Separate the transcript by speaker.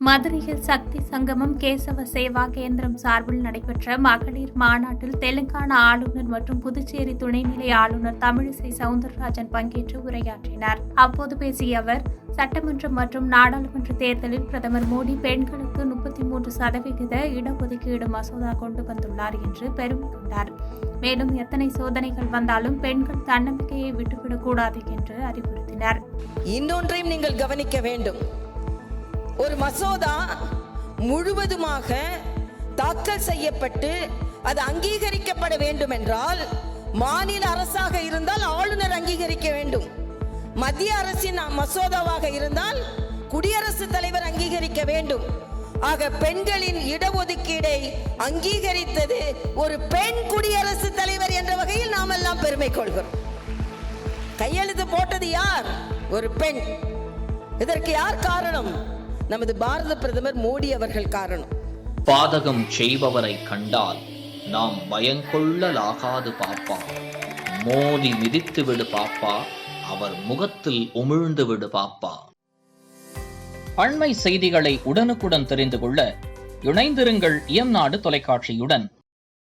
Speaker 1: மதுரையில் சக்தி சங்கமம் கேசவ சேவா கேந்திரம் சார்பில் நடைபெற்ற மகளிர் மாநாட்டில் தெலுங்கானா ஆளுநர் மற்றும் புதுச்சேரி துணைநிலை ஆளுநர் தமிழிசை சவுந்தரராஜன் பங்கேற்று உரையாற்றினார். அப்போது பேசிய அவர், சட்டமன்றம் மற்றும் நாடாளுமன்ற தேர்தலில் பிரதமர் மோடி பெண்களுக்கு 33% இடஒதுக்கீடு மசோதா கொண்டு வந்துள்ளார் என்று பெருமை கொண்டார். மேலும் எத்தனை சோதனைகள் வந்தாலும் பெண்கள் தன்னம்பிக்கையை விட்டுவிடக்கூடாது என்று அறிவுறுத்தினார்.
Speaker 2: இன்னொன்றையும் நீங்கள் கவனிக்க வேண்டும். ஒரு மசோதா முழுவதுமாக தாக்கல் செய்யப்பட்டு அது அங்கீகரிக்கப்பட வேண்டும் என்றால் மாநில அரசாக இருந்தால் ஆளுநர் அங்கீகரிக்க வேண்டும். மத்திய அரசின் மசோதாவாக இருந்தால் குடியரசுத் தலைவர் அங்கீகரிக்க வேண்டும். ஆக பெண்களின் இடஒதுக்கீடை அங்கீகரித்தது ஒரு பெண் குடியரசுத் தலைவர் என்ற வகையில் நாம் எல்லாம் பெருமை கொள்கிறோம். கையெழுத்து போட்டது யார்? ஒரு பெண். இதற்கு யார் காரணம்? நமது பாரத பிரதமர் மோடி அவர்கள் காரணம்.
Speaker 3: பாதகம் செய்பவரை கண்டால் நாம் பயங்கொள்ளலாகாது பாப்பா, மோதி மிதித்து விடு பாப்பா, அவர் முகத்தில் உமிழ்ந்து விடு பாப்பா. அண்மை செய்திகளை உடனுக்குடன் தெரிந்து கொள்ள இணைந்திருங்கள் இயம்நாடு தொலைக்காட்சியுடன்.